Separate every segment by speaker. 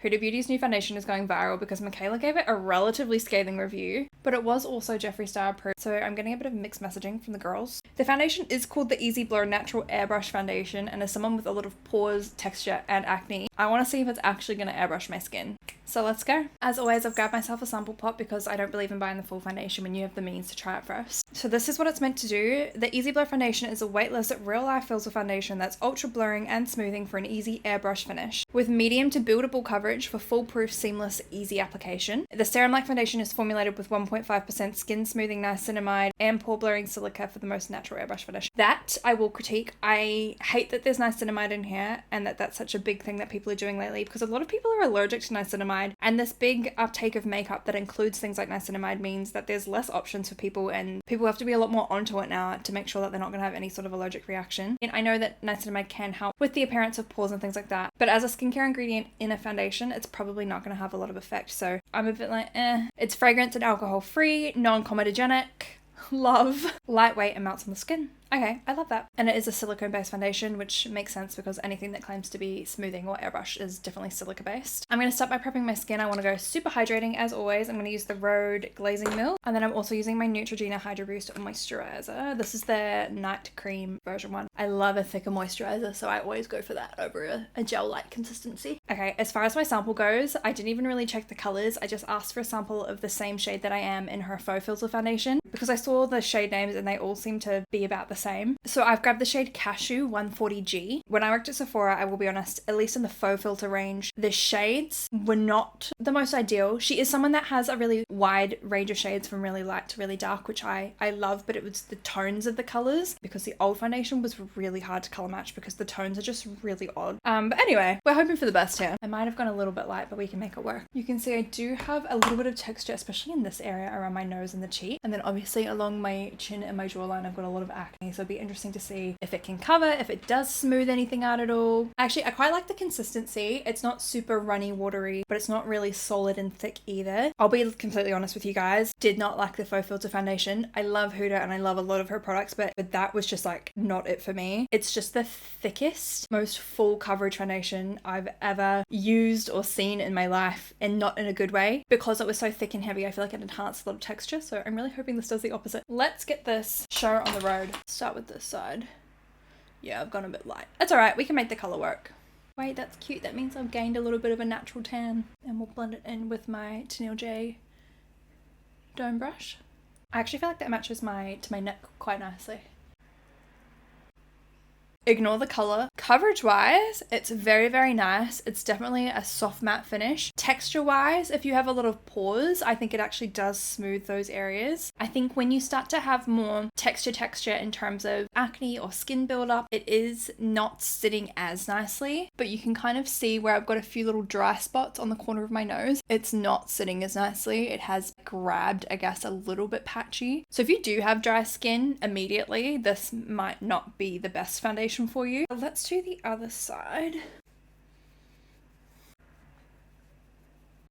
Speaker 1: Huda Beauty's new foundation is going viral because Michaela gave it a relatively scathing review, but it was also Jeffree Star approved, so I'm getting a bit of mixed messaging from the girls. The foundation is called the Easy Blur Natural Airbrush Foundation, and as someone with a lot of pores, texture, and acne, I want to see if it's actually going to airbrush my skin. So let's go. As always, I've grabbed myself a sample pot because I don't believe in buying the full foundation when you have the means to try it first. So this is what it's meant to do. The Easy Blur Foundation is a weightless, real-life filter foundation that's ultra blurring and smoothing for an easy airbrush finish. With medium to buildable coverage for foolproof, seamless, easy application. The serum-like foundation is formulated with 1.5% skin smoothing niacinamide and pore blurring silica for the most natural airbrush finish. That I will critique. I hate that there's niacinamide in here and that's such a big thing that people are doing lately, because a lot of people are allergic to niacinamide, and this big uptake of makeup that includes things like niacinamide means that there's less options for people, and people have to be a lot more onto it now to make sure that they're not going to have any sort of allergic reaction. And I know that niacinamide can help with the appearance of pores and things like that, but as a skincare ingredient in a foundation, it's probably not going to have a lot of effect. So I'm a bit like, It's fragrance and alcohol free, non-comedogenic, love, lightweight, and melts on the skin. Okay, I love that. And it is a silicone-based foundation, which makes sense because anything that claims to be smoothing or airbrush is definitely silica-based. I'm going to start by prepping my skin. I want to go super hydrating as always. I'm going to use the Rhode Glazing Milk. And then I'm also using my Neutrogena Hydro Boost Moisturizer. This is the night cream version one. I love a thicker moisturizer, so I always go for that over a gel-like consistency. Okay, as far as my sample goes, I didn't even really check the colors. I just asked for a sample of the same shade that I am in her Faux Filter foundation because I saw the shade names and they all seem to be about the same. So I've grabbed the shade Cashew 140G. When I worked at Sephora, I will be honest, at least in the Faux Filter range, the shades were not the most ideal. She is someone that has a really wide range of shades from really light to really dark, which I love, but it was the tones of the colors, because the old foundation was really hard to color match because the tones are just really odd. But anyway, we're hoping for the best here. I might have gone a little bit light, but we can make it work. You can see I do have a little bit of texture, especially in this area around my nose and the cheek. And then obviously along my chin and my jawline, I've got a lot of acne. So it'd be interesting to see if it can cover, if it does smooth anything out at all. Actually, I quite like the consistency. It's not super runny, watery, but it's not really solid and thick either. I'll be completely honest with you guys. Did not like the Faux Filter foundation. I love Huda and I love a lot of her products, but that was just like not it for me. It's just the thickest, most full coverage foundation I've ever used or seen in my life, and not in a good way. Because it was so thick and heavy, I feel like it enhanced a lot of texture, so I'm really hoping this does the opposite. Let's get this show on the road. Start with this side. Yeah, I've gone a bit light. That's alright, we can make the colour work. Wait, that's cute. That means I've gained a little bit of a natural tan. And we'll blend it in with my Tennille J dome brush. I actually feel like that matches to my neck quite nicely. Ignore the color. Coverage wise, it's very, very nice. It's definitely a soft matte finish. Texture wise, if you have a lot of pores, I think it actually does smooth those areas. I think when you start to have more texture in terms of acne or skin buildup, it is not sitting as nicely, but you can kind of see where I've got a few little dry spots on the corner of my nose. It's not sitting as nicely. It has grabbed, I guess, a little bit patchy. So if you do have dry skin immediately, this might not be the best foundation for you. Let's do the other side.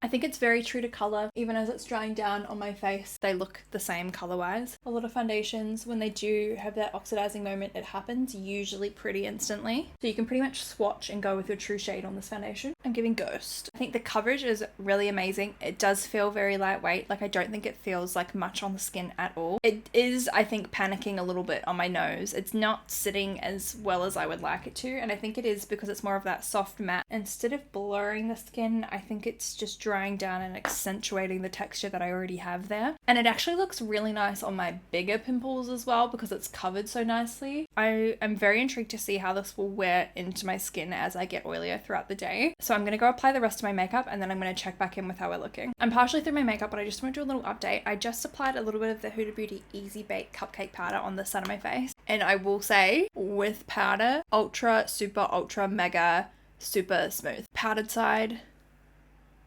Speaker 1: I think it's very true to colour, even as it's drying down on my face. They look the same colour-wise. A lot of foundations, when they do have that oxidizing moment, it happens usually pretty instantly. So you can pretty much swatch and go with your true shade on this foundation. I'm giving Ghost. I think the coverage is really amazing. It does feel very lightweight. Like, I don't think it feels like much on the skin at all. It is, I think, panicking a little bit on my nose. It's not sitting as well as I would like it to, and I think it is because it's more of that soft matte. Instead of blurring the skin, I think it's just drying down and accentuating the texture that I already have there. And it actually looks really nice on my bigger pimples as well because it's covered so nicely. I am very intrigued to see how this will wear into my skin as I get oilier throughout the day. So I'm going to go apply the rest of my makeup and then I'm going to check back in with how we're looking. I'm partially through my makeup, but I just want to do a little update. I just applied a little bit of the Huda Beauty Easy Bake Cupcake Powder on the side of my face. And I will say, with powder, ultra, super, ultra, mega, super smooth. Powdered side,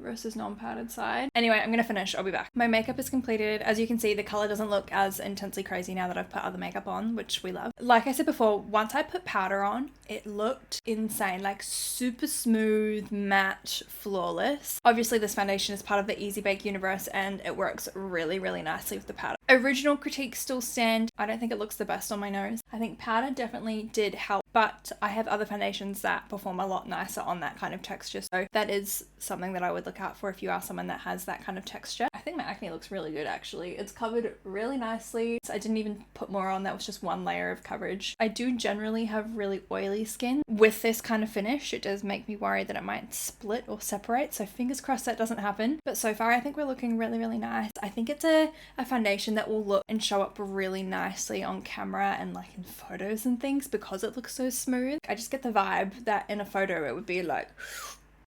Speaker 1: versus non-powdered side. Anyway, I'm gonna finish. I'll be back. My makeup is completed. As you can see, the color doesn't look as intensely crazy now that I've put other makeup on, which we love. Like I said before, once I put powder on, it looked insane, like super smooth, matte, flawless. Obviously, this foundation is part of the Easy Bake universe and it works really, really nicely with the powder. Original critiques still stand. I don't think it looks the best on my nose. I think powder definitely did help, but I have other foundations that perform a lot nicer on that kind of texture. So that is something that I would look out for if you are someone that has that kind of texture. I think my acne looks really good actually. It's covered really nicely. So I didn't even put more on. That was just one layer of coverage. I do generally have really oily skin. With this kind of finish, it does make me worry that it might split or separate. So fingers crossed that doesn't happen. But so far I think we're looking really, really nice. I think it's a foundation that will look and show up really nicely on camera and like in photos and things because it looks so smooth. I just get the vibe that in a photo it would be like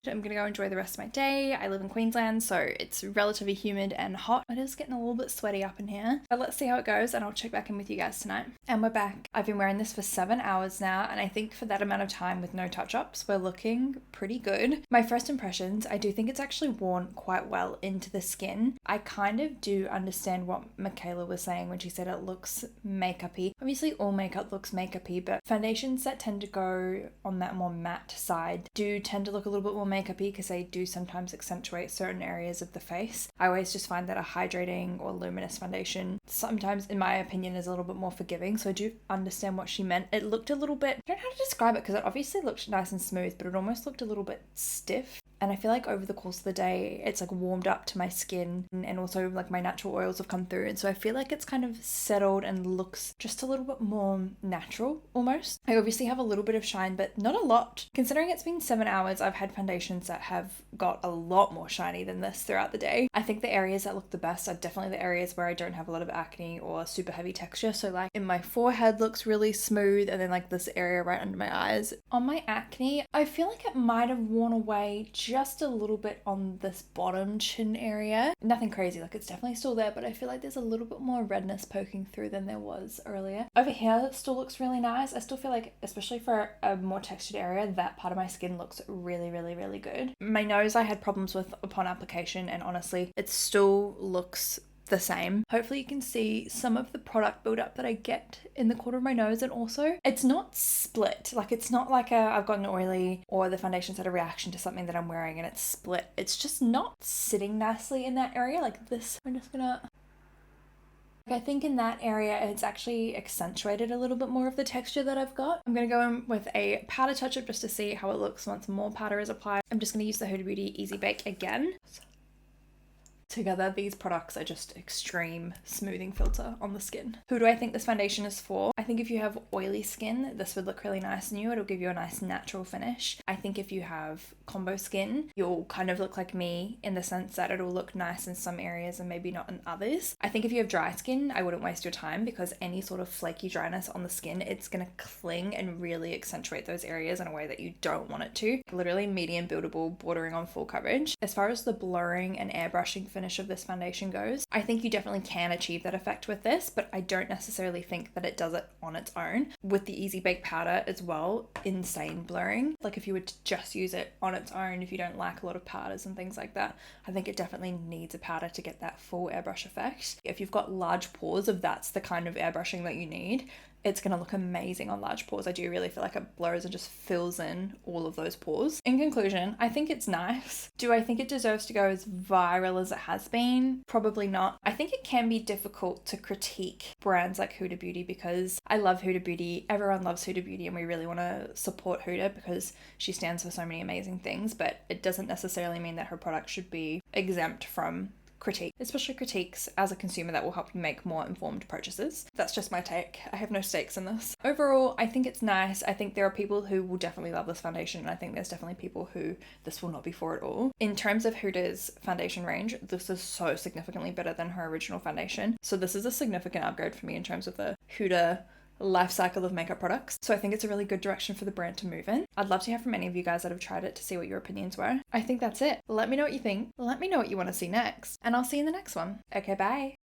Speaker 1: I'm gonna go enjoy the rest of my day. I live in Queensland, so it's relatively humid and hot. It is getting a little bit sweaty up in here, but let's see how it goes and I'll check back in with you guys tonight. And we're back. I've been wearing this for 7 hours now, and I think for that amount of time with no touch-ups, we're looking pretty good. My first impressions, I do think it's actually worn quite well into the skin. I kind of do understand what Michaela was saying when she said it looks makeup-y. Obviously all makeup looks makeup-y, but foundations that tend to go on that more matte side do tend to look a little bit more makeup-y because they do sometimes accentuate certain areas of the face. I always just find that a hydrating or luminous foundation sometimes, in my opinion, is a little bit more forgiving. So I do understand what she meant. It looked a little bit, I don't know how to describe it because it obviously looked nice and smooth, but it almost looked a little bit stiff. And I feel like over the course of the day, it's like warmed up to my skin and also like my natural oils have come through. And so I feel like it's kind of settled and looks just a little bit more natural almost. I obviously have a little bit of shine, but not a lot. Considering it's been 7 hours, I've had foundations that have got a lot more shiny than this throughout the day. I think the areas that look the best are definitely the areas where I don't have a lot of acne or super heavy texture. So like in my forehead looks really smooth, and then like this area right under my eyes. On my acne, I feel like it might have worn away just a little bit on this bottom chin area. Nothing crazy, like it's definitely still there, but I feel like there's a little bit more redness poking through than there was earlier. Over here, it still looks really nice. I still feel like, especially for a more textured area, that part of my skin looks really, really, really good. My nose I had problems with upon application, and honestly, it still looks the same. Hopefully you can see some of the product buildup that I get in the corner of my nose, and also it's not split. Like it's not like I've gotten oily or the foundation's had a reaction to something that I'm wearing and it's split. It's just not sitting nicely in that area like this. I'm just gonna, I think in that area it's actually accentuated a little bit more of the texture that I've got. I'm going to go in with a powder touch-up just to see how it looks once more powder is applied. I'm just going to use the Huda Beauty Easy Bake again. Together, these products are just extreme smoothing filter on the skin. Who do I think this foundation is for? I think if you have oily skin, this would look really nice on you. It'll give you a nice natural finish. I think if you have combo skin, you'll kind of look like me in the sense that it'll look nice in some areas and maybe not in others. I think if you have dry skin, I wouldn't waste your time because any sort of flaky dryness on the skin, it's going to cling and really accentuate those areas in a way that you don't want it to. Literally medium buildable, bordering on full coverage. As far as the blurring and airbrushing finish of this foundation goes, I think you definitely can achieve that effect with this, but I don't necessarily think that it does it on its own. With the Easy Bake powder as well, insane blurring. Like if you were to just use it on its own, if you don't like a lot of powders and things like that, I think it definitely needs a powder to get that full airbrush effect. If you've got large pores, if that's the kind of airbrushing that you need, it's going to look amazing on large pores. I do really feel like it blurs and just fills in all of those pores. In conclusion, I think it's nice. Do I think it deserves to go as viral as it has been? Probably not. I think it can be difficult to critique brands like Huda Beauty because I love Huda Beauty. Everyone loves Huda Beauty and we really want to support Huda because she stands for so many amazing things, but it doesn't necessarily mean that her product should be exempt from critique, especially critiques as a consumer that will help you make more informed purchases. That's just my take. I have no stakes in this. Overall, I think it's nice. I think there are people who will definitely love this foundation, and I think there's definitely people who this will not be for at all. In terms of Huda's foundation range, this is so significantly better than her original foundation. So this is a significant upgrade for me in terms of the Huda life cycle of makeup products. So I think it's a really good direction for the brand to move in. I'd love to hear from any of you guys that have tried it to see what your opinions were. I think that's it. Let me know what you think. Let me know what you want to see next. And I'll see you in the next one. Okay, bye.